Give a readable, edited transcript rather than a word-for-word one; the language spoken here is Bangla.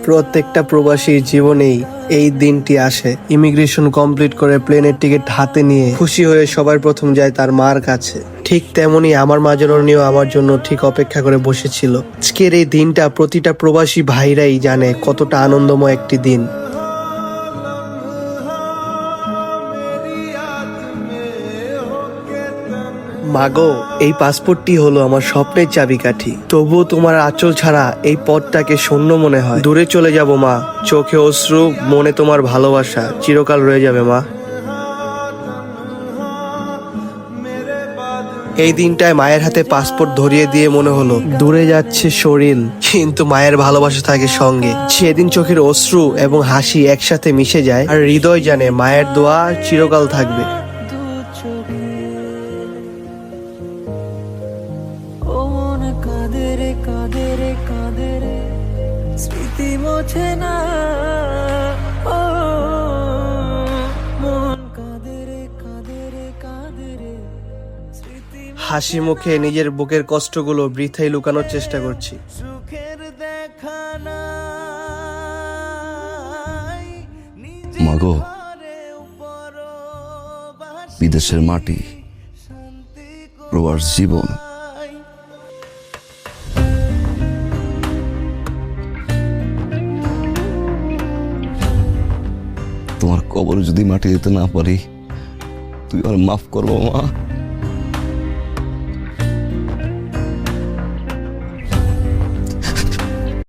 প্রত্যেকটা প্রবাসীর জীবনেই এই দিনটি আসে। ইমিগ্রেশন কমপ্লিট করে প্লেনের টিকিট হাতে নিয়ে খুশি হয়ে সবার প্রথম যায় তার মার কাছে। ঠিক তেমনি আমার মা জননীও আমার জন্য ঠিক অপেক্ষা করে বসেছিল। আজকের এই দিনটা প্রতিটা প্রবাসী ভাইরাই জানে কতটা আনন্দময় একটি দিন। মাগো, এই পাসপোর্টটি হলো আমার স্বপ্নের চাবিকাঠি। তবুও তোমার আঁচল ছাড়া এই পথটাকে শূন্য মনে হয়। দূরে চলে যাব মা, চোখে অশ্রু, মনে তোমার ভালোবাসা চিরকাল রয়ে যাবে মা। এই দিনটায় মায়ের হাতে পাসপোর্ট ধরিয়ে দিয়ে মনে হলো দূরে যাচ্ছে শরীর, কিন্তু মায়ের ভালোবাসা থাকে সঙ্গে। সেদিন চোখের অশ্রু এবং হাসি একসাথে মিশে যায়, আর হৃদয় জানে মায়ের দোয়া চিরকাল থাকবে। স্মৃতি মোছে না, ও মন কাঁদে রে কাঁদে রে কাঁদে রে। হাসি মুখে নিজের বুকের কষ্টগুলো বৃথাই লুকানোর চেষ্টা করছি। সুখের দেখা নাই মাগো, বিদেশের মাটি, প্রবাস জীবন, তোমার কবর যদি মাটি দিতে না পারি, তুই আর মাফ করবো মা।